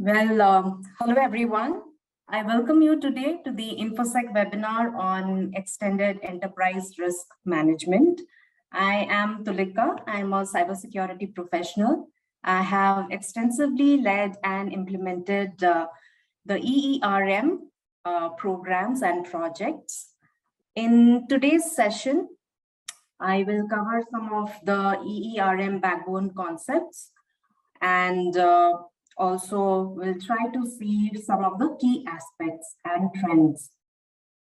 Hello everyone. I welcome you today to the InfoSec webinar on Extended Enterprise Risk Management. I am Tulika. I'm a cybersecurity professional. I have extensively led and implemented the EERM programs and projects. In today's session, I will cover some of the EERM backbone concepts and also we'll try to see some of the key aspects and trends.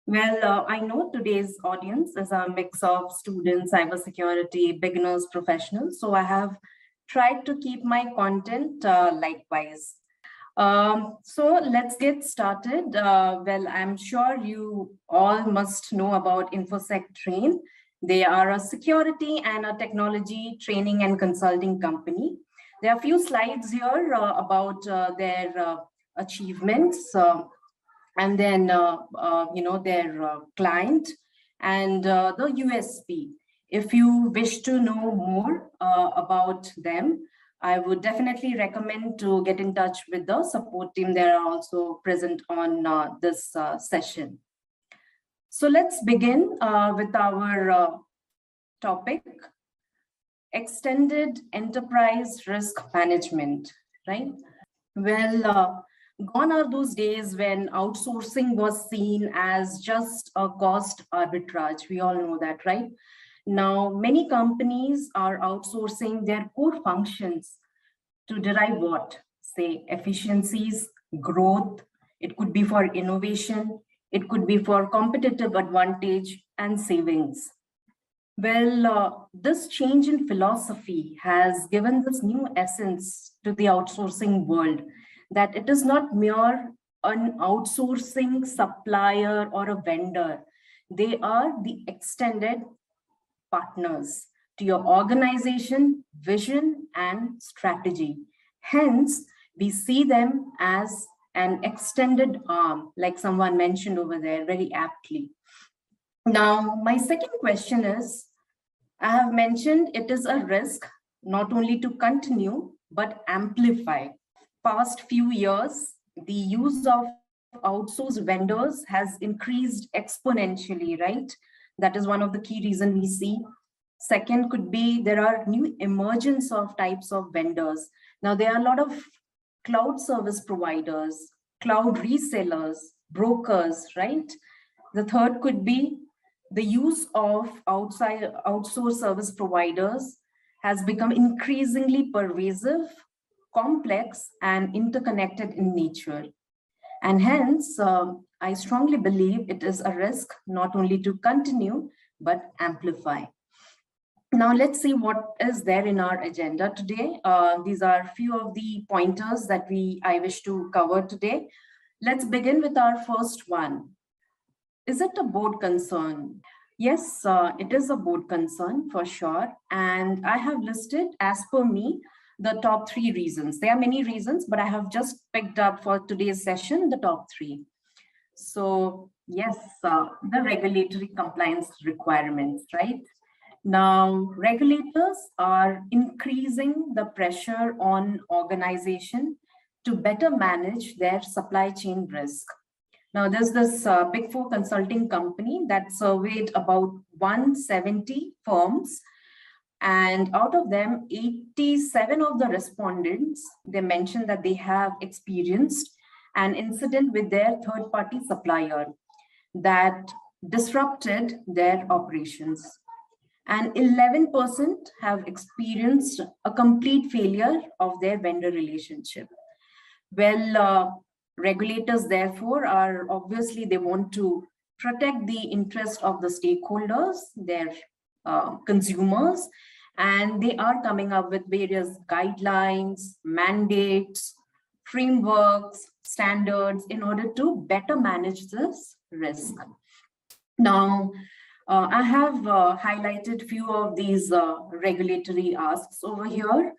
I know today's audience is a mix of students, cybersecurity, beginners, professionals. So I have tried to keep my content likewise. So let's get started. I'm sure you all must know about InfosecTrain. They are a security and a technology training and consulting company. There are a few slides here about their achievements and then, their client and the USP. If you wish to know more about them, I would definitely recommend to get in touch with the support team. They are also present on this session. So let's begin with our topic. Extended enterprise risk management, right? Gone are those days when outsourcing was seen as just a cost arbitrage. We all know that, right? Now, many companies are outsourcing their core functions to derive what? Say, efficiencies, growth. It could be for innovation. It could be for competitive advantage and savings. This change in philosophy has given this new essence to the outsourcing world, that it is not mere an outsourcing supplier or a vendor. They are the extended partners to your organization, vision, and strategy. Hence, we see them as an extended arm, like someone mentioned over there very aptly. Now, my second question is, I have mentioned it is a risk not only to continue, but amplify. Past few years, the use of outsourced vendors has increased exponentially, right? That is one of the key reasons we see. Second could be there are new emergence of types of vendors. Now, there are a lot of cloud service providers, cloud resellers, brokers, right? The third could be the use of outsourced service providers has become increasingly pervasive, complex, and interconnected in nature. And hence, I strongly believe it is a risk not only to continue, but amplify. Now, let's see what is there in our agenda today. These are a few of the pointers that I wish to cover today. Let's begin with our first one. Is it a board concern? Yes, it is a board concern for sure. And I have listed, as per me, the top 3 reasons. There are many reasons, but I have just picked up for today's session, the top 3. So yes, the regulatory compliance requirements, right? Now, regulators are increasing the pressure on organization to better manage their supply chain risk. Now, there's this Big Four consulting company that surveyed about 170 firms, and out of them, 87 of the respondents, they mentioned that they have experienced an incident with their third-party supplier that disrupted their operations. And 11% have experienced a complete failure of their vendor relationship. Regulators, therefore, are obviously, they want to protect the interest of the stakeholders, their consumers, and they are coming up with various guidelines, mandates, frameworks, standards in order to better manage this risk. Now, I have highlighted few of these regulatory asks over here.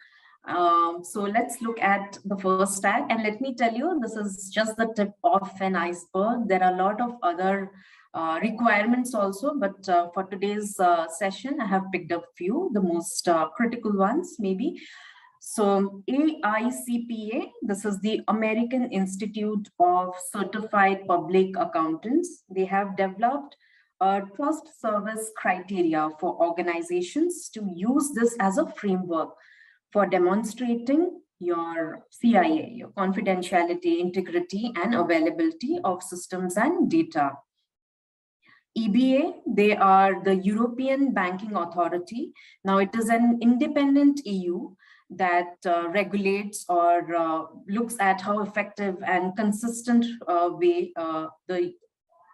So let's look at the first tag, and let me tell you, this is just the tip of an iceberg. There are a lot of other requirements also, but for today's session, I have picked up few, the most critical ones maybe. So AICPA, this is the American Institute of Certified Public Accountants. They have developed a trust service criteria for organizations to use this as a framework for demonstrating your CIA, your confidentiality, integrity, and availability of systems and data. EBA, they are the European Banking Authority. Now it is an independent EU that regulates or looks at how effective and consistent way the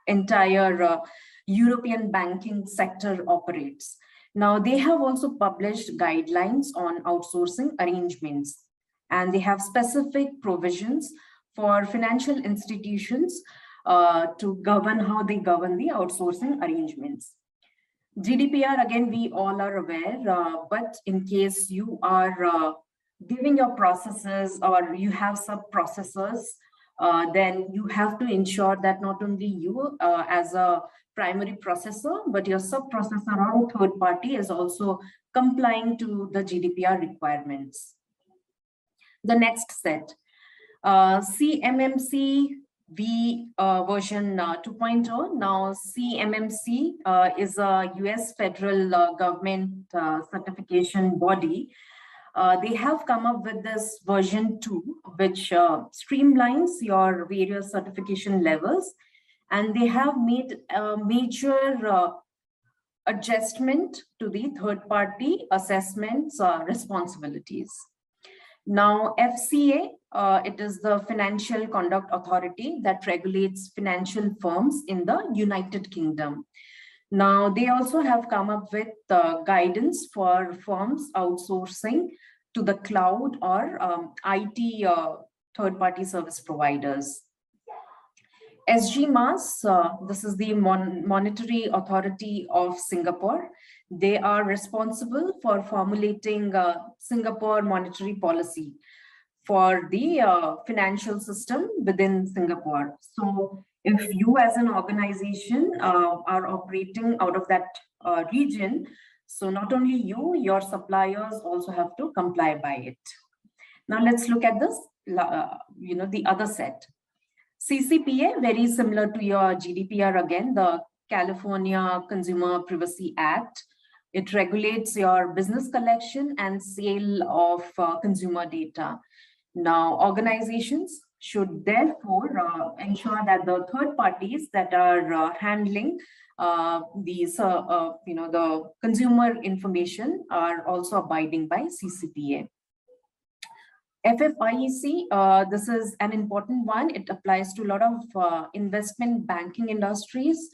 entire European banking sector operates. Now they have also published guidelines on outsourcing arrangements, and they have specific provisions for financial institutions to govern how they govern the outsourcing arrangements. GDPR, again, we all are aware, but in case you are giving your processes or you have sub-processors, then you have to ensure that not only you as a primary processor, but your sub-processor or third party is also complying to the GDPR requirements. The next set, CMMC version 2.0. Now, CMMC is a US federal government certification body. They have come up with this version 2, which streamlines your various certification levels, and they have made a major adjustment to the third-party assessments responsibilities. Now, FCA, it is the Financial Conduct Authority that regulates financial firms in the United Kingdom. Now, they also have come up with guidance for firms outsourcing to the cloud or IT third-party service providers. SGMAS, this is the Monetary Authority of Singapore. They are responsible for formulating Singapore monetary policy for the financial system within Singapore. So if you as an organization are operating out of that region, so not only you, your suppliers also have to comply by it. Now let's look at this, the other set. CCPA, very similar to your GDPR again, the California Consumer Privacy Act. It regulates your business collection and sale of consumer data. Now, organizations should therefore ensure that the third parties that are handling these, the consumer information are also abiding by CCPA. FFIEC, this is an important one. It applies to a lot of investment banking industries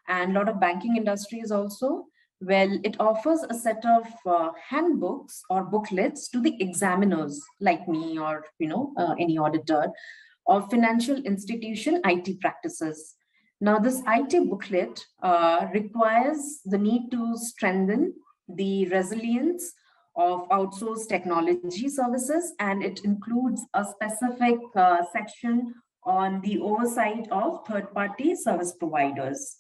and a lot of banking industries also. Well, it offers a set of handbooks or booklets to the examiners like me or any auditor of financial institution IT practices. Now, this IT booklet requires the need to strengthen the resilience of outsourced technology services, and it includes a specific section on the oversight of third-party service providers.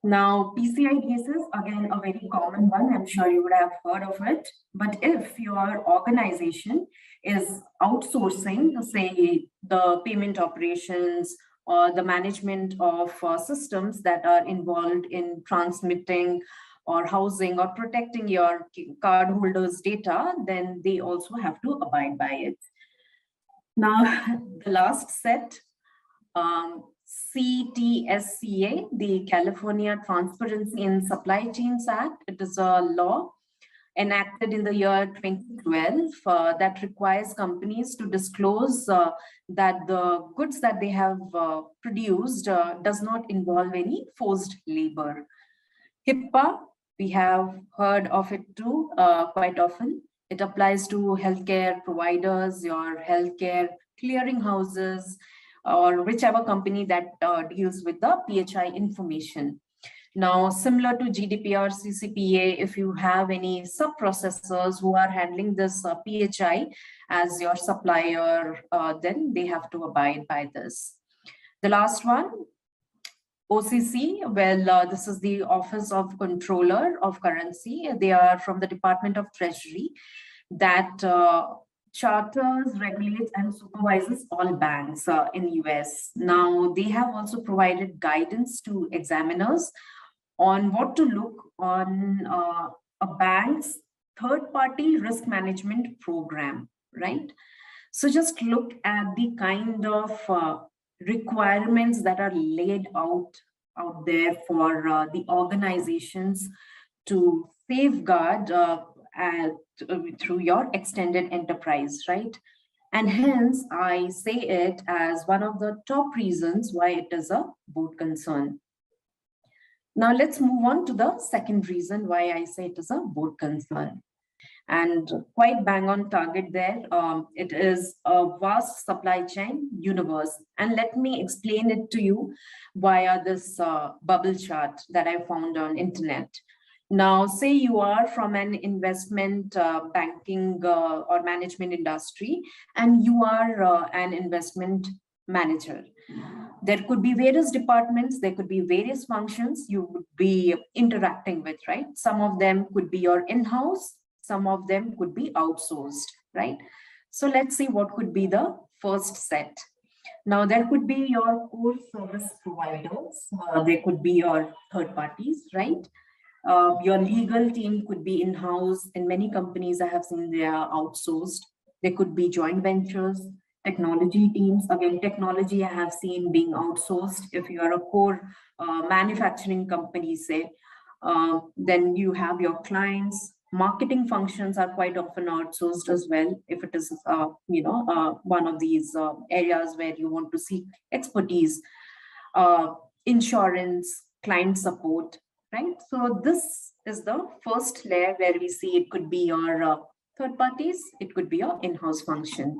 Now, PCI cases, again, a very common one. I'm sure you would have heard of it. But if your organization is outsourcing, say, the payment operations or the management of systems that are involved in transmitting or housing or protecting your cardholders' data, then they also have to abide by it. Now, the last set, CTSCA, the California Transparency in Supply Chains Act. It is a law enacted in the year 2012 that requires companies to disclose that the goods that they have produced does not involve any forced labor. HIPAA, we have heard of it too quite often. It applies to healthcare providers, your healthcare clearinghouses, or whichever company that deals with the PHI information. Now, similar to GDPR, CCPA, if you have any sub-processors who are handling this PHI as your supplier, then they have to abide by this. The last one, OCC, well, this is the Office of Controller of Currency. They are from the Department of Treasury. that charters, regulates, and supervises all banks in US. Now, they have also provided guidance to examiners on what to look on a bank's third-party risk management program, right? So just look at the kind of requirements that are laid out there for the organizations to safeguard through your extended enterprise, right? And hence, I say it as one of the top reasons why it is a board concern. Now let's move on to the second reason why I say it is a board concern. And quite bang on target there. It is a vast supply chain universe. And let me explain it to you via this bubble chart that I found on internet. Now, say you are from an investment banking or management industry, and you are an investment manager. There could be various departments, there could be various functions you would be interacting with, right? Some of them could be your in-house, some of them could be outsourced, right? So let's see what could be the first set. Now, there could be your core service providers, there could be your third parties, right? Your legal team could be in-house. In many companies, I have seen they are outsourced. There could be joint ventures, technology teams. Again, technology I have seen being outsourced. If you are a core manufacturing company, say, then you have your clients. Marketing functions are quite often outsourced as well. If it is, one of these areas where you want to seek expertise, insurance, client support, right? So this is the first layer where we see it could be your third parties, it could be your in-house function.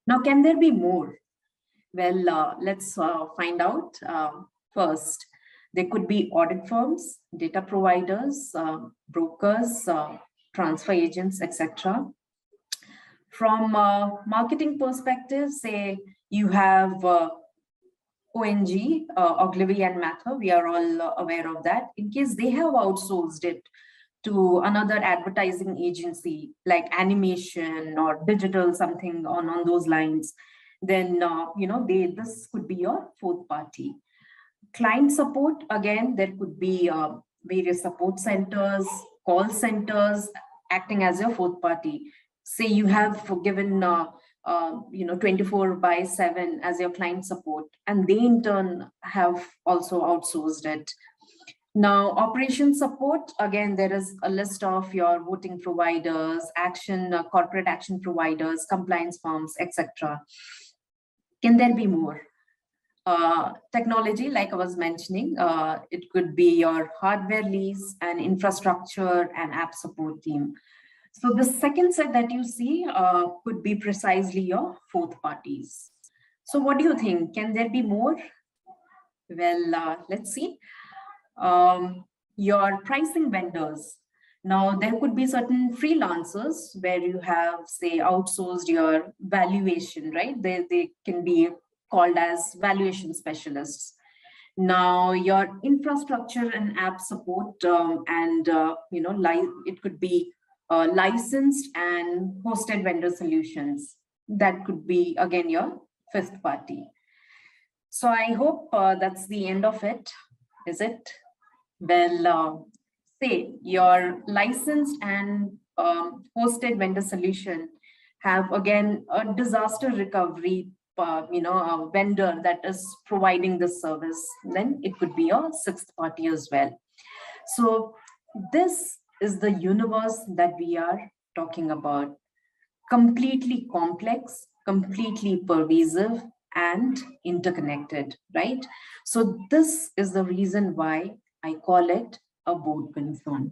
Now, can there be more? Well, let's find out. First, there could be audit firms, data providers, brokers, transfer agents, etc. From marketing perspective, say you have ONG, Ogilvy and Mather, we are all aware of that. In case they have outsourced it to another advertising agency like animation or digital, something on those lines, then this could be your fourth party. Client support, again, there could be various support centers, call centers acting as your fourth party. Say you have given 24/7 as your client support, and they in turn have also outsourced it. Now, operation support, again, there is a list of your voting providers, corporate action providers, compliance firms, etc. Can there be more? Technology, like I was mentioning, it could be your hardware lease and infrastructure and app support team. So the second set that you see could be precisely your fourth parties. So what do you think? Can there be more? Well, let's see. Your pricing vendors. Now, there could be certain freelancers where you have, say, outsourced your valuation, right? They can be called as valuation specialists. Now, your infrastructure and app support it could be licensed and hosted vendor solutions. That could be, again, your fifth party. So I hope that's the end of it. Is it? Well, say your licensed and hosted vendor solution have, again, a disaster recovery a vendor that is providing this service, then it could be your sixth party as well. So this is the universe that we are talking about. Completely complex, completely pervasive, and interconnected, right? So this is the reason why I call it a board concern.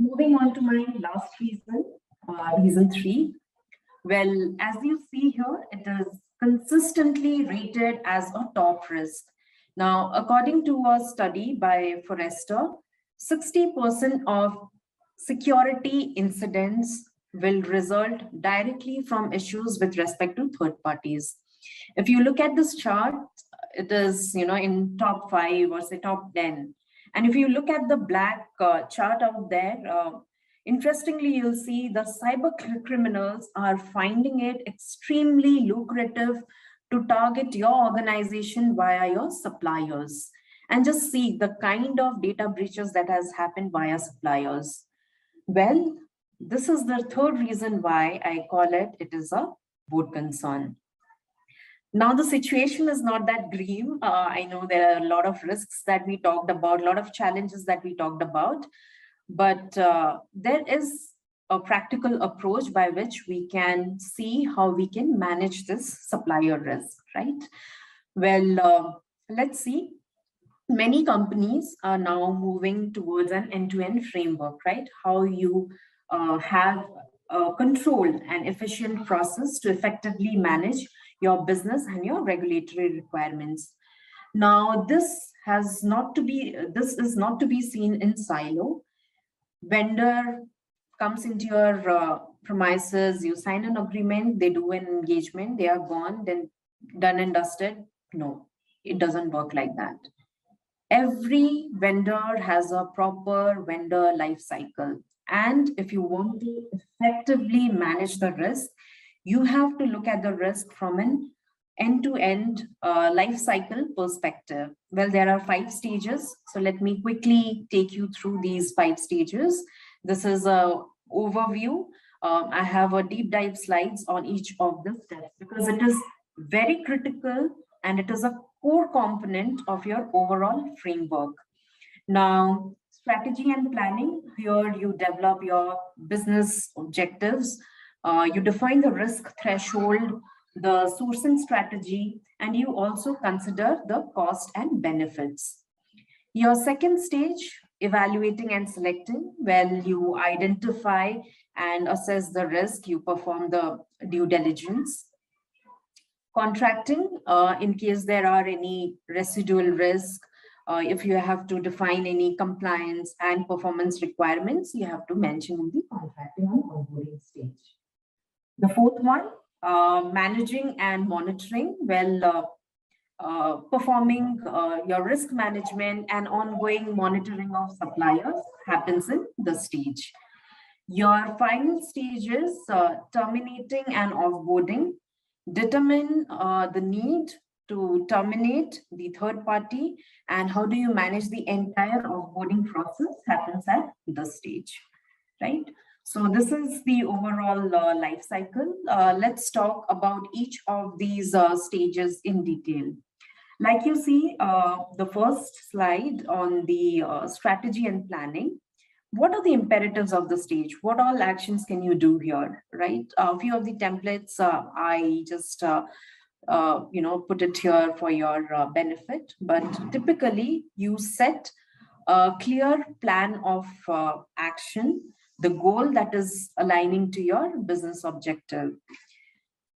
Moving on to my last reason, reason 3. Well, as you see here, it is consistently rated as a top risk. Now, according to a study by Forrester, 60% of security incidents will result directly from issues with respect to third parties. If you look at this chart, it is, in top 5 or say top 10. And if you look at the black chart out there, Interestingly, you'll see the cyber criminals are finding it extremely lucrative to target your organization via your suppliers. And just see the kind of data breaches that has happened via suppliers. Well, this is the third reason why I call it is a board concern. Now, the situation is not that grim. I know there are a lot of risks that we talked about, a lot of challenges that we talked about, but there is a practical approach by which we can see how we can manage this supplier risk, right? Well, let's see. Many companies are now moving towards an end-to-end framework, right? How you have a controlled and efficient process to effectively manage your business and your regulatory requirements. Now, this is not to be seen in silo. Vendor comes into your premises, you sign an agreement, they do an engagement, they are gone, then done and dusted. No, it doesn't work like that. Every vendor has a proper vendor life cycle. And if you want to effectively manage the risk, you have to look at the risk from an end-to-end life cycle perspective. Well, there are 5 stages. So let me quickly take you through these 5 stages. This is an overview. I have a deep dive slides on each of the steps because it is very critical and it is a core component of your overall framework. Now, strategy and planning, here you develop your business objectives, you define the risk threshold, the sourcing strategy, and you also consider the cost and benefits. Your second stage, evaluating and selecting, well, you identify and assess the risk, you perform the due diligence. Contracting, in case there are any residual risk, if you have to define any compliance and performance requirements, you have to mention in the contracting and onboarding stage. The fourth one, managing and monitoring, well, performing your risk management and ongoing monitoring of suppliers happens in the stage. Your final stage is terminating and offboarding. Determine the need to terminate the third party and how do you manage the entire offboarding process happens at this stage, right? So this is the overall life cycle. Let's talk about each of these stages in detail. Like you see, the first slide on the strategy and planning. What are the imperatives of the stage? What all actions can you do here, right? A few of the templates, I just put it here for your benefit, but typically you set a clear plan of action, the goal that is aligning to your business objective.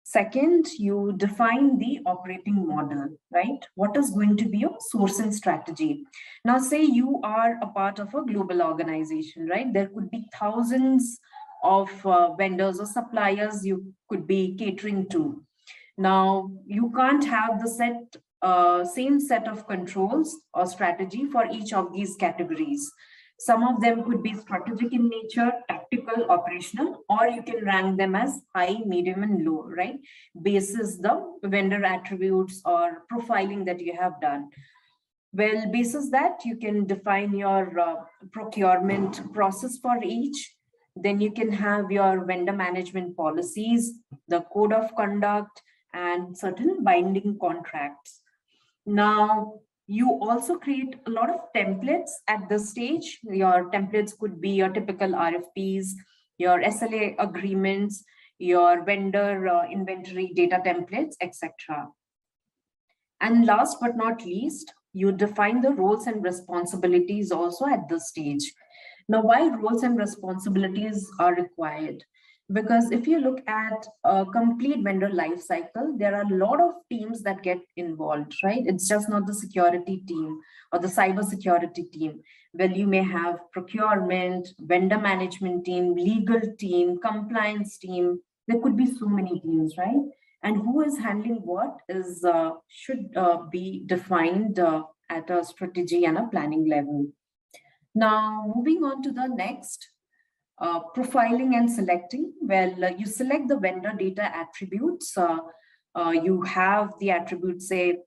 Second, you define the operating model, right? What is going to be your sourcing strategy? Now, say you are a part of a global organization, right? There could be thousands of vendors or suppliers you could be catering to. Now, you can't have the same set of controls or strategy for each of these categories. Some of them could be strategic in nature, tactical, operational, or you can rank them as high, medium, and low, right? Basis the vendor attributes or profiling that you have done. Well, basis that, you can define your procurement process for each. Then you can have your vendor management policies, the code of conduct, and certain binding contracts. Now, you also create a lot of templates at this stage. Your templates could be your typical RFPs, your SLA agreements, your vendor inventory data templates, etc. And last but not least, you define the roles and responsibilities also at this stage. Now, why roles and responsibilities are required? Because if you look at a complete vendor life cycle, there are a lot of teams that get involved, right? It's just not the security team or the cyber security team. Well, you may have procurement, vendor management team, legal team, compliance team. There could be so many teams, right? And who is handling what is should be defined at a strategy and a planning level. Now, moving on to the next. Profiling and selecting. Well, you select the vendor data attributes. You have the attributes, say,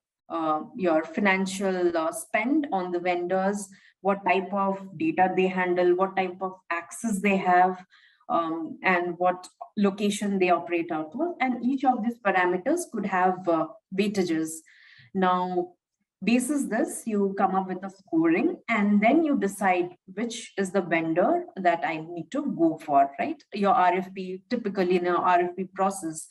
your financial spend on the vendors, what type of data they handle, what type of access they have, and what location they operate out of. And each of these parameters could have weightages. Now, basis this, you come up with a scoring, and then you decide which is the vendor that I need to go for, right? Your RFP, typically in an RFP process,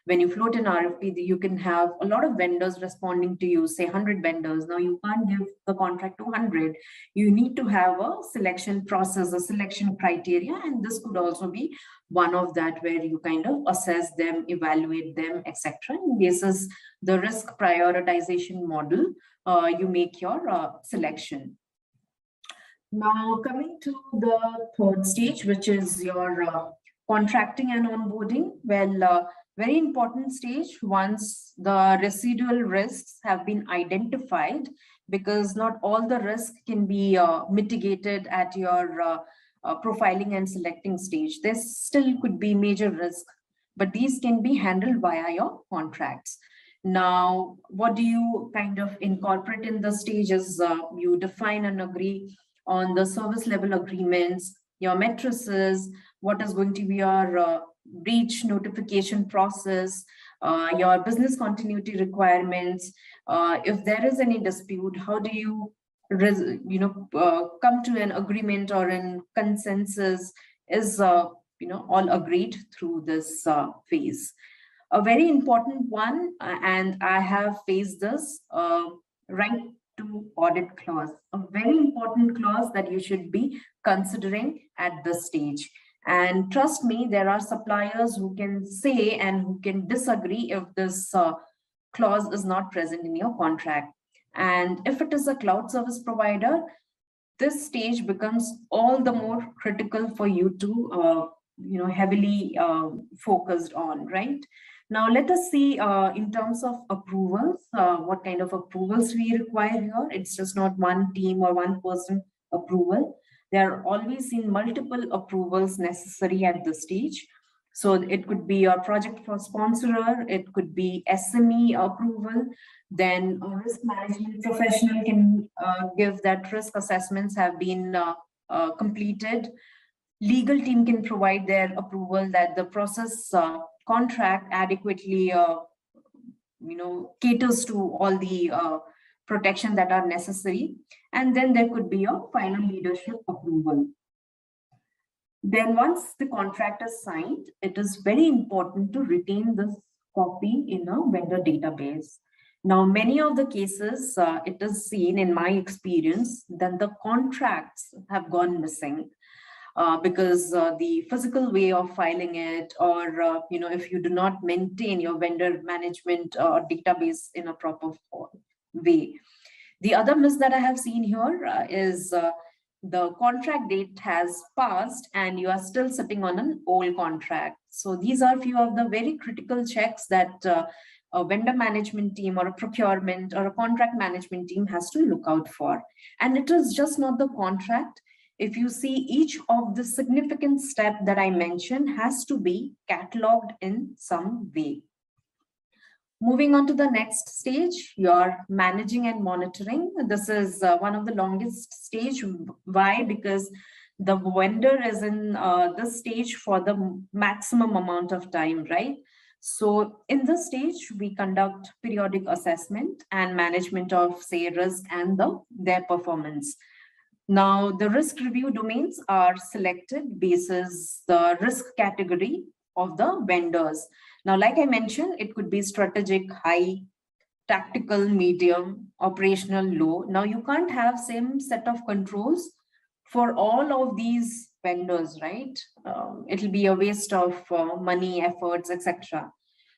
when you float an RFP, you can have a lot of vendors responding to you, say 100 vendors. Now you can't give the contract to 100. You need to have a selection process, a selection criteria, and this could also be one of that where you kind of assess them, evaluate them, etc. And basis the risk prioritization model, you make your selection. Now coming to the third stage, which is your contracting and onboarding. Well, very important stage once the residual risks have been identified, because not all the risk can be mitigated at your profiling and selecting stage. There still could be major risk, but these can be handled via your contracts. Now, what do you kind of incorporate in the stages? You define and agree on the service level agreements, your matrices, what is going to be your breach notification process, your business continuity requirements. If there is any dispute, how do you come to an agreement or an consensus? Is all agreed through this phase. A very important one, and I have faced this, right to audit clause, a very important clause that you should be considering at this stage. And trust me, there are suppliers who can say and who can disagree if this clause is not present in your contract. And if it is a cloud service provider, this stage becomes all the more critical for you to heavily focused on, right? Now, let us see in terms of approvals, what kind of approvals we require here. It's just not one team or one person approval. There are always multiple approvals necessary at this stage. So it could be your project for sponsorer, it could be SME approval, then a risk management professional can give that risk assessments have been completed. Legal team can provide their approval that the process contract adequately caters to all the protection that are necessary. And then there could be a final leadership approval. Then once the contract is signed, it is very important to retain this copy in a vendor database. Now, many of the cases, it is seen in my experience that the contracts have gone missing. Because the physical way of filing it, or if you do not maintain your vendor management or database in a proper way. The other miss that I have seen here is the contract date has passed and you are still sitting on an old contract. So these are a few of the very critical checks that a vendor management team or a procurement or a contract management team has to look out for. And it is just not the contract. If you see, each of the significant step that I mentioned has to be cataloged in some way. Moving on to the next stage, your managing and monitoring. This is one of the longest stage. Why? Because the vendor is in this stage for the maximum amount of time, right? So in this stage, we conduct periodic assessment and management of, say, risk and their performance. Now, the risk review domains are selected basis the risk category of the vendors. Now, like I mentioned, it could be strategic, high, tactical, medium, operational, low. Now, you can't have same set of controls for all of these vendors, right? It'll be a waste of money, efforts, etc.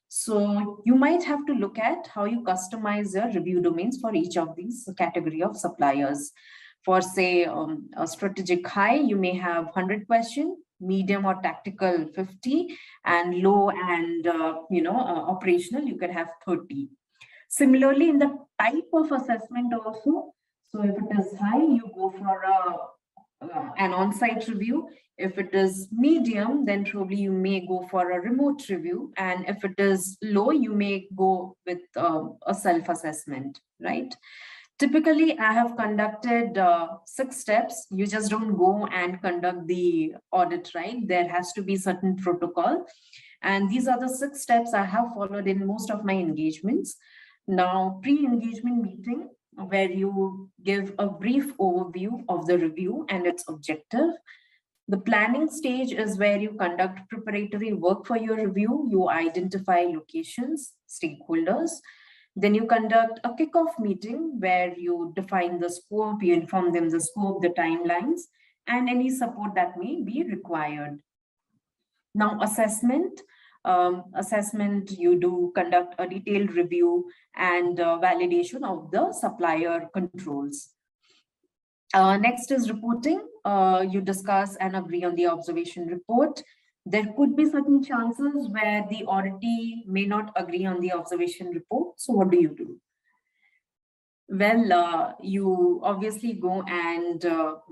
So you might have to look at how you customize your review domains for each of these category of suppliers. For, say, a strategic high, you may have 100 questions, medium or tactical 50, and low and operational, you can have 30. Similarly, in the type of assessment also, so if it is high, you go for an on-site review. If it is medium, then probably you may go for a remote review. And if it is low, you may go with a self-assessment, right? Typically, I have conducted 6 steps. You just don't go and conduct the audit, right? There has to be certain protocol. And these are the 6 steps I have followed in most of my engagements. Now, pre-engagement meeting, where you give a brief overview of the review and its objective. The planning stage is where you conduct preparatory work for your review. You identify locations, stakeholders. Then you conduct a kickoff meeting where you define the scope, you inform them the scope, the timelines, and any support that may be required. Now, assessment. You do conduct a detailed review and validation of the supplier controls. Next is reporting. You discuss and agree on the observation report. There could be certain chances where the auditee may not agree on the observation report. So what do you do? Well, you obviously go and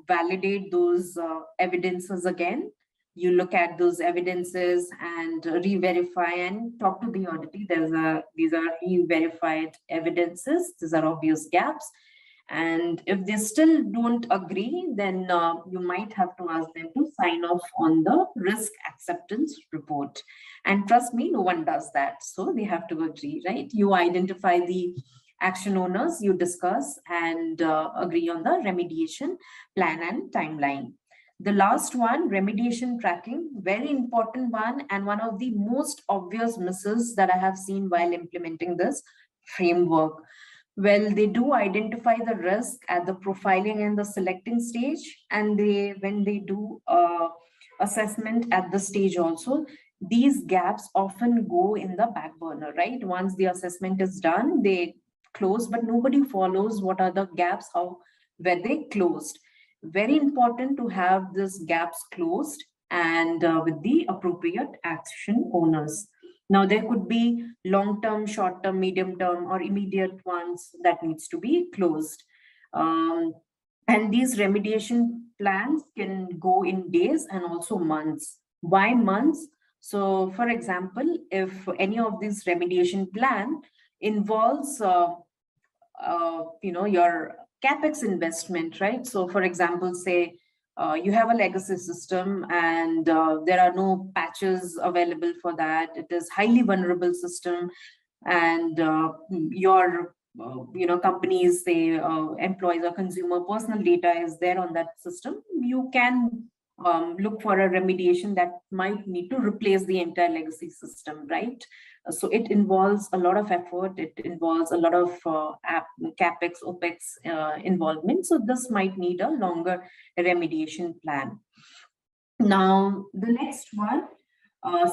validate those evidences again. You look at those evidences and re-verify and talk to the auditee. These are re-verified evidences. These are obvious gaps. And if they still don't agree, then you might have to ask them to sign off on the risk acceptance report. And trust me, no one does that. So they have to agree, right? You identify the action owners, you discuss and agree on the remediation plan and timeline. The last one, remediation tracking, very important one, and one of the most obvious misses that I have seen while implementing this framework. Well, they do identify the risk at the profiling and the selecting stage, and when they do assessment at the stage also, these gaps often go in the back burner, right? Once the assessment is done, they close, but nobody follows what are the gaps, how were they closed. Very important to have these gaps closed and with the appropriate action owners. Now, there could be long-term, short-term, medium-term, or immediate ones that needs to be closed. And these remediation plans can go in days and also months. Why months? So, for example, if any of these remediation plan involves, your CapEx investment, right? So, for example, say, you have a legacy system and there are no patches available for that. It is highly vulnerable system, and your companies, say employees or consumer personal data is there on that system. You can look for a remediation that might need to replace the entire legacy system, right? So it involves a lot of effort. It involves a lot of CapEx, OpEx involvement. So this might need a longer remediation plan. Now, the next one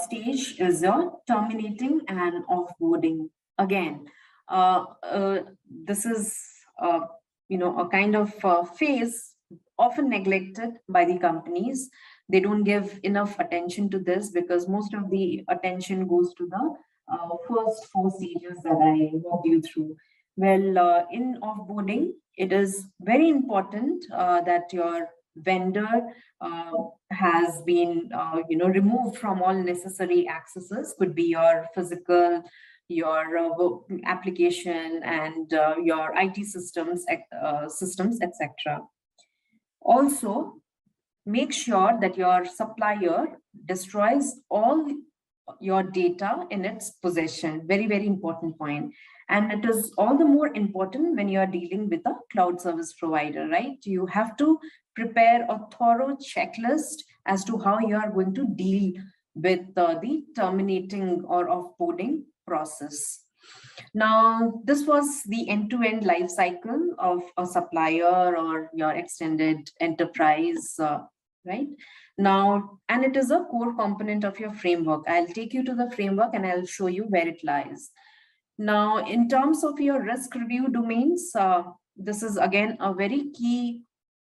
stage is your terminating and offboarding. Again, this is a kind of phase often neglected by the companies. They don't give enough attention to this because most of the attention goes to the first 4 stages that I walked you through. Well, in offboarding, it is very important that your vendor has been removed from all necessary accesses. Could be your physical, your application, and your IT systems, etc. Also, make sure that your supplier destroys all your data in its possession. Very, very important point. And it is all the more important when you are dealing with a cloud service provider, right? You have to prepare a thorough checklist as to how you are going to deal with the terminating or offboarding process. Now, this was the end-to-end life cycle of a supplier or your extended enterprise, right? Now, and it is a core component of your framework. I'll take you to the framework and I'll show you where it lies. Now, in terms of your risk review domains, this is again a very key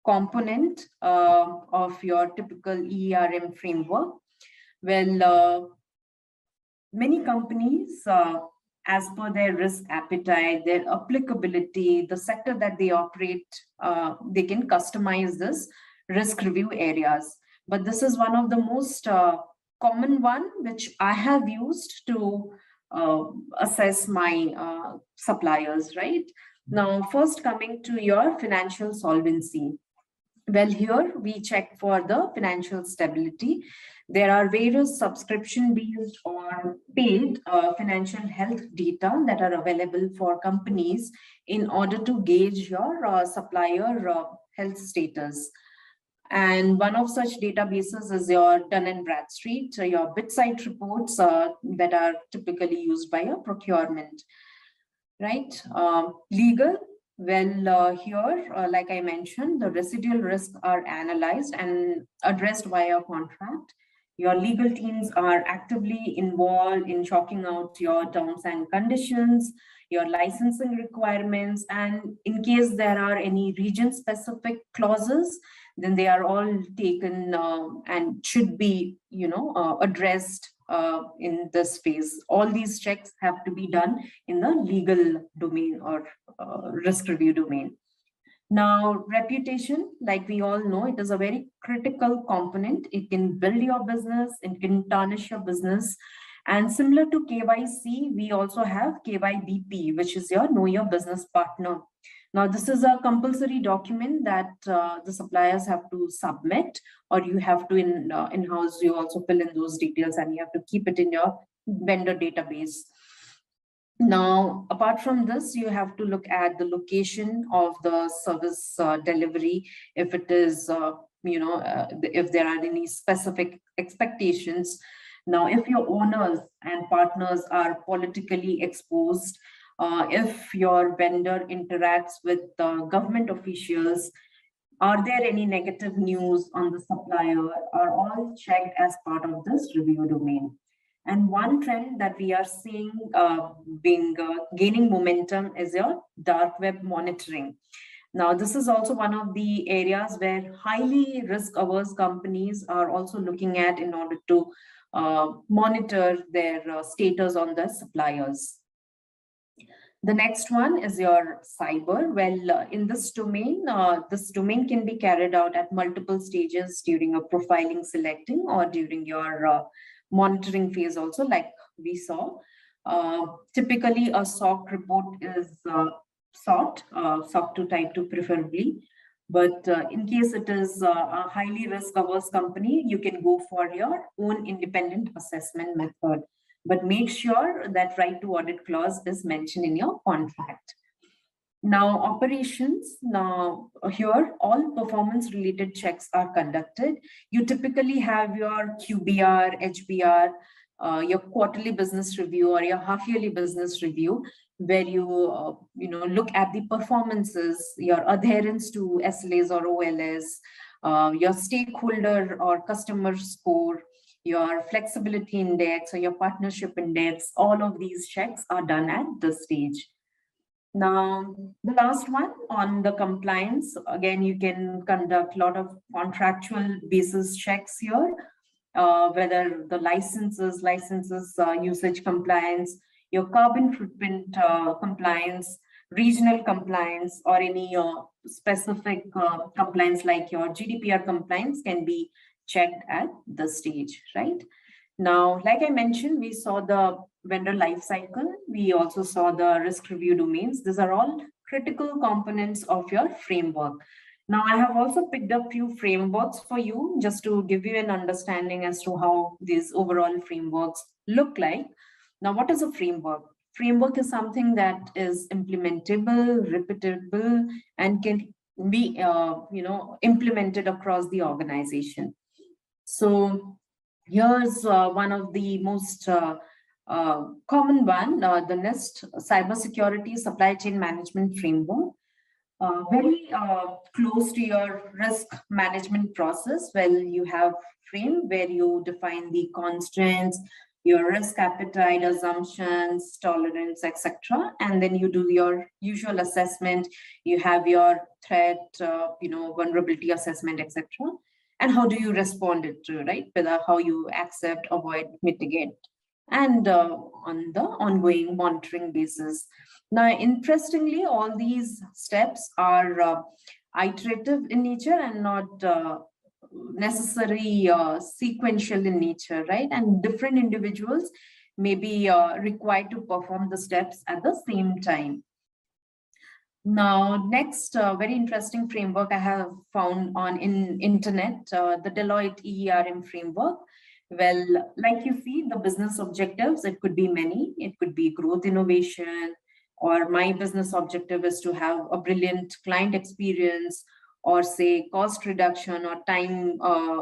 component of your typical ERM framework. Well, many companies, as per their risk appetite, their applicability, the sector that they operate, they can customize this risk review areas. But this is one of the most common one which I have used to assess my suppliers, right? Now, first coming to your financial solvency. Well, here we check for the financial stability. There are various subscription-based or paid financial health data that are available for companies in order to gauge your supplier health status. And one of such databases is your Dun& Bradstreet, your BitSight reports that are typically used by a procurement, right? Legal, well, here, like I mentioned, the residual risks are analyzed and addressed via contract. Your legal teams are actively involved in chalking out your terms and conditions, your licensing requirements, and in case there are any region-specific clauses, then they are all taken and should be, addressed in this phase. All these checks have to be done in the legal domain or risk review domain. Now, reputation, like we all know, it is a very critical component. It can build your business, it can tarnish your business. And similar to KYC, we also have KYBP, which is your Know Your Business Partner. Now, this is a compulsory document that the suppliers have to submit, or you have to in-house, you also fill in those details and you have to keep it in your vendor database. Now, apart from this, you have to look at the location of the service delivery, if it is, if there are any specific expectations. Now, if your owners and partners are politically exposed, if your vendor interacts with government officials, are there any negative news on the supplier, are all checked as part of this review domain. And one trend that we are seeing gaining momentum is your dark web monitoring. Now, this is also one of the areas where highly risk-averse companies are also looking at in order to monitor their status on the suppliers. The next one is your cyber. Well, in this domain can be carried out at multiple stages during a profiling, selecting, or during your monitoring phase also, like we saw. Typically, a SOC report is sought, SOC 2 type 2 preferably. But in case it is a highly risk-averse company, you can go for your own independent assessment method. But make sure that right to audit clause is mentioned in your contract. Now, operations. Now, here, all performance-related checks are conducted. You typically have your QBR, HBR, your quarterly business review or your half-yearly business review, where you look at the performances, your adherence to SLAs or OLS, your stakeholder or customer score, your flexibility index or your partnership index. All of these checks are done at this stage. Now, the last one on the compliance, again, you can conduct a lot of contractual basis checks here, whether the licenses, usage compliance, your carbon footprint compliance, regional compliance, or any specific compliance like your GDPR compliance can be checked at this stage, right? Now, like I mentioned, we saw the vendor life cycle. We also saw the risk review domains. These are all critical components of your framework. Now, I have also picked up few frameworks for you just to give you an understanding as to how these overall frameworks look like. Now, what is a framework? Framework is something that is implementable, repeatable, and can be implemented across the organization. So here's one of the most common one, the NIST Cybersecurity Supply Chain Management Framework. Very close to your risk management process. Well, you have frame where you define the constraints, your risk appetite, assumptions, tolerance, etc. And then you do your usual assessment. You have your threat, vulnerability assessment, etc. And how do you respond it to, right? Whether how you accept, avoid, mitigate, and on the ongoing monitoring basis. Now, interestingly, all these steps are iterative in nature and not necessary sequential in nature, right? And different individuals may be required to perform the steps at the same time. Now, next very interesting framework I have found on internet, the Deloitte ERM framework. Well, like you see, the business objectives, it could be many. It could be growth, innovation, or my business objective is to have a brilliant client experience, or say cost reduction or time,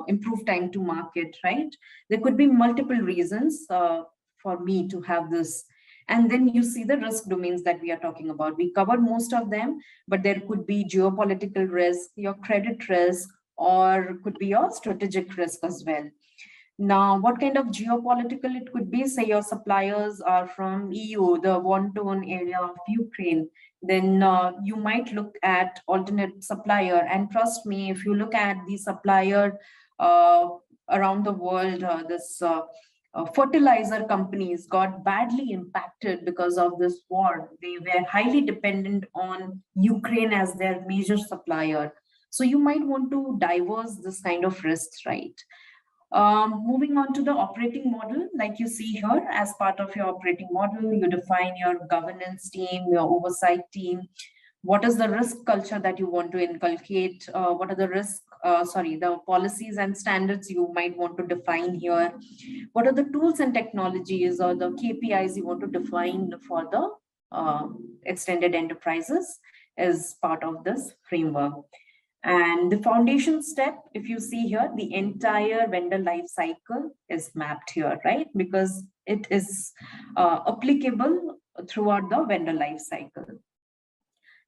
improve time to market, right? There could be multiple reasons for me to have this. And then you see the risk domains that we are talking about. We covered most of them, but there could be geopolitical risk, your credit risk, or could be your strategic risk as well. Now, what kind of geopolitical it could be? Say your suppliers are from EU, the war-torn area of Ukraine. Then you might look at alternate supplier. And trust me, if you look at the supplier around the world, fertilizer companies got badly impacted because of this war. They were highly dependent on Ukraine as their major supplier. So you might want to diverse this kind of risks, right? Moving on to the operating model, like you see here, as part of your operating model, you define your governance team, your oversight team. What is the risk culture that you want to inculcate? What are the the policies and standards you might want to define here? What are the tools and technologies or the KPIs you want to define for the extended enterprises as part of this framework? And the foundation step, if you see here, the entire vendor life cycle is mapped here, right? Because it is applicable throughout the vendor life cycle.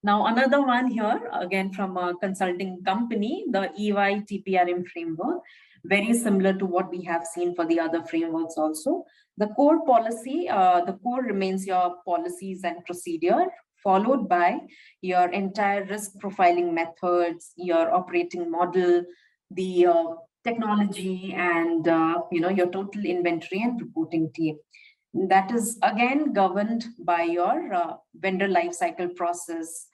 Now, another one here, again from a consulting company, the EY TPRM framework, very similar to what we have seen for the other frameworks also. The core policy, the core remains your policies and procedure, followed by your entire risk profiling methods, your operating model, the technology, and your total inventory and reporting team. That is again governed by your vendor lifecycle process.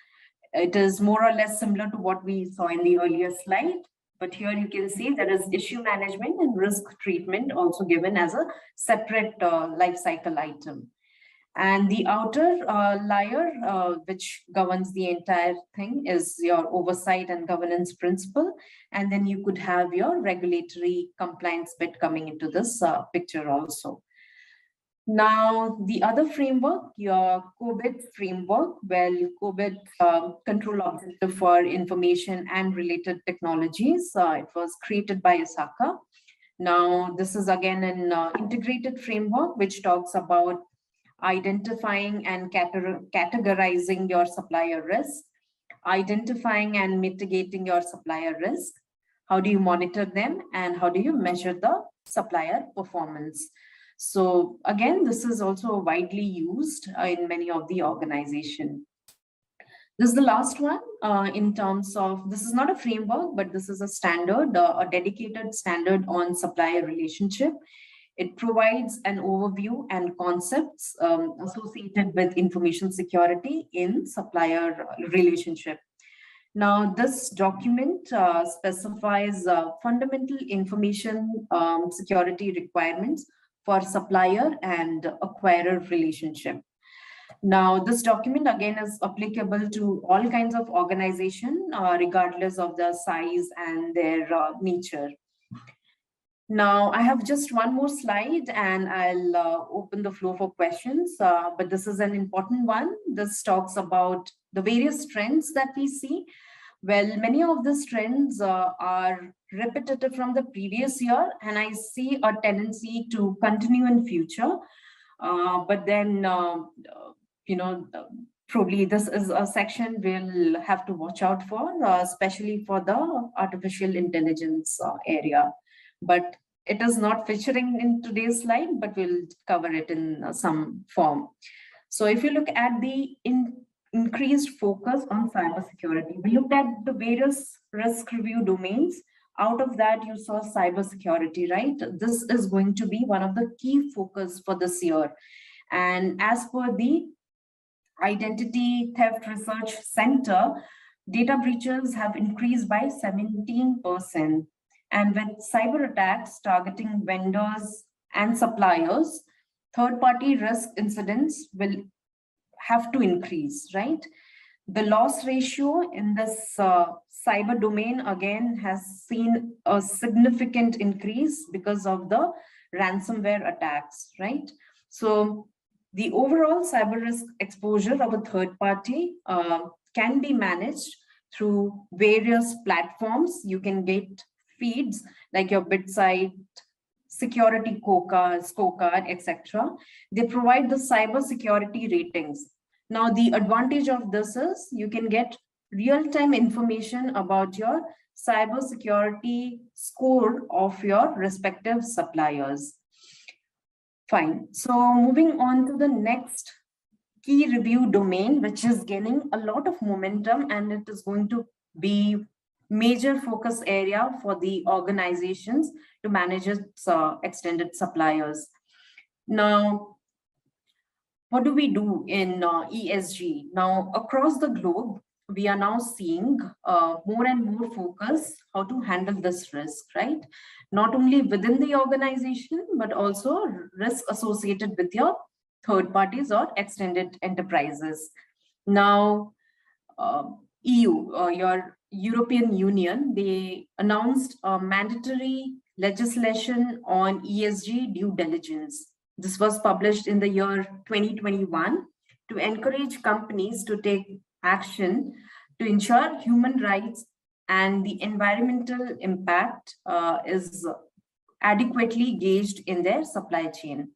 It is more or less similar to what we saw in the earlier slide, but here you can see there is issue management and risk treatment also given as a separate lifecycle item. And the outer layer, which governs the entire thing, is your oversight and governance principle. And then you could have your regulatory compliance bit coming into this picture also. Now, the other framework, your COBIT framework, well, COBIT control objective for information and related technologies. It was created by Osaka. Now, this is again an integrated framework which talks about identifying and categorizing your supplier risk, identifying and mitigating your supplier risk. How do you monitor them and how do you measure the supplier performance? So again, this is also widely used in many of the organizations. This is the last one in terms of, this is not a framework, but this is a standard, a dedicated standard on supplier relationship. It provides an overview and concepts associated with information security in supplier relationship. Now, this document specifies fundamental information security requirements for supplier and acquirer relationship. Now, this document again is applicable to all kinds of organization, regardless of their size and their nature. Now, I have just one more slide and I'll open the floor for questions, but this is an important one. This talks about the various trends that we see. Well, many of these trends are repetitive from the previous year, and I see a tendency to continue in future. But then, probably this is a section we'll have to watch out for, especially for the artificial intelligence area. But it is not featuring in today's slide, but we'll cover it in some form. So if you look at the increased focus on cybersecurity, we looked at the various risk review domains. Out of that, you saw cybersecurity, right? This is going to be one of the key focus for this year. And as per the Identity Theft Research Center, data breaches have increased by 17%. And with cyber attacks targeting vendors and suppliers, third-party risk incidents will have to increase, right? The loss ratio in this cyber domain again has seen a significant increase because of the ransomware attacks, right? So the overall cyber risk exposure of a third party can be managed through various platforms. You can get feeds like your BitSite, security scorecard, etc. They provide the cyber security ratings. Now, the advantage of this is you can get real-time information about your cybersecurity score of your respective suppliers. Fine. So moving on to the next key review domain, which is gaining a lot of momentum, and it is going to be major focus area for the organizations to manage its extended suppliers. Now, what do we do in ESG? Now, across the globe, we are now seeing more and more focus how to handle this risk, right? Not only within the organization, but also risk associated with your third parties or extended enterprises. Now, EU, your European Union, they announced a mandatory legislation on ESG due diligence. This was published in the year 2021 to encourage companies to take action to ensure human rights and the environmental impact is adequately gauged in their supply chain.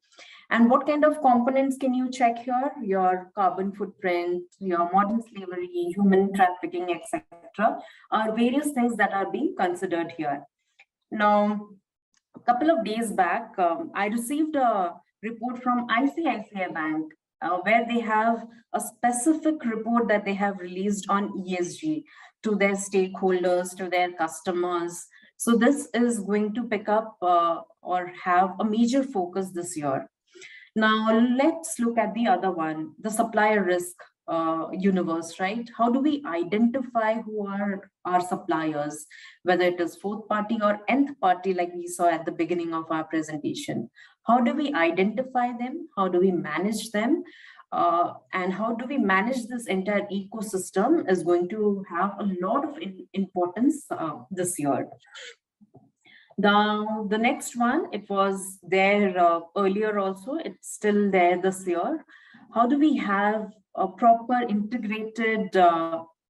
And what kind of components can you check here? Your carbon footprint, your modern slavery, human trafficking, etc. are various things that are being considered here. Now, a couple of days back, I received a report from ICICI Bank where they have a specific report that they have released on ESG to their stakeholders, to their customers. So this is going to pick up or have a major focus this year. Now, let's look at the other one, the supplier risk universe, right? How do we identify who are our suppliers, whether it is fourth party or nth party, like we saw at the beginning of our presentation? How do we identify them? How do we manage them? And how do we manage this entire ecosystem is going to have a lot of importance this year. Now, the next one, it was there earlier also, it's still there this year. How do we have a proper integrated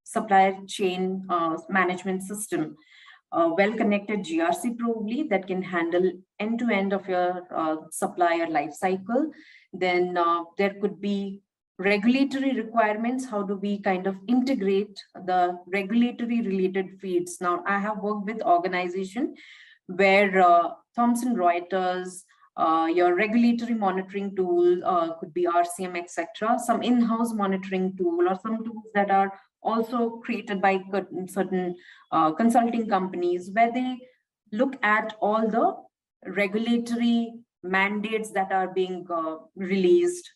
supply chain management system? Well-connected GRC probably that can handle end-to-end of your supplier life cycle. Then there could be regulatory requirements. How do we kind of integrate the regulatory related feeds? Now, I have worked with organization where Thomson Reuters, your regulatory monitoring tool could be RCM, etc. Some in-house monitoring tool or some tools that are also created by certain consulting companies where they look at all the regulatory mandates that are being released,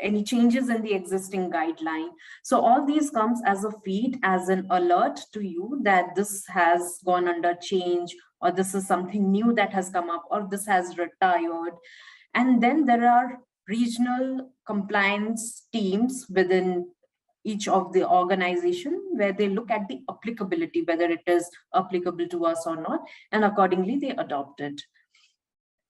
any changes in the existing guideline. So all these comes as a feed, as an alert to you that this has gone under change, or this is something new that has come up, or this has retired. And then there are regional compliance teams within each of the organization where they look at the applicability, whether it is applicable to us or not, and accordingly they adopt it.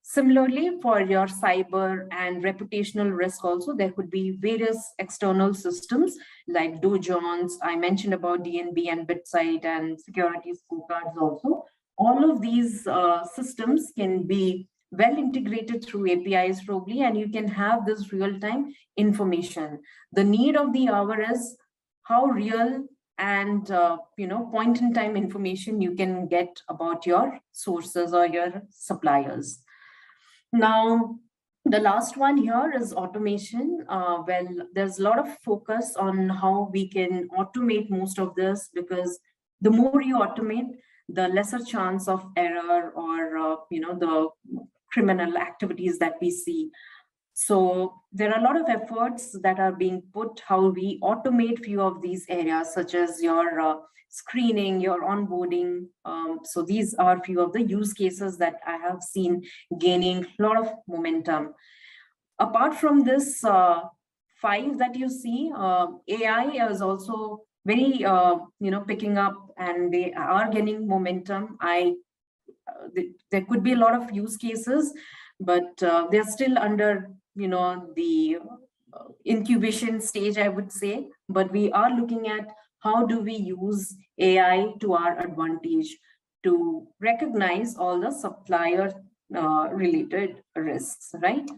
Similarly, for your cyber and reputational risk also, there could be various external systems like Dow Jones. I mentioned about DNB and BitSite and security scorecards also. All of these systems can be well integrated through APIs probably, and you can have this real-time information. The need of the hour is how real and point-in-time information you can get about your sources or your suppliers. Now, the last one here is automation. Well, there's a lot of focus on how we can automate most of this, because the more you automate, the lesser chance of error or the criminal activities that we see. So there are a lot of efforts that are being put how we automate few of these areas, such as your screening, your onboarding. So these are few of the use cases that I have seen gaining a lot of momentum. Apart from this, five that you see, AI is also very, picking up, and they are gaining momentum. There could be a lot of use cases, but they're still under, the incubation stage, I would say. But we are looking at how do we use AI to our advantage to recognize all the supplier related risks, right?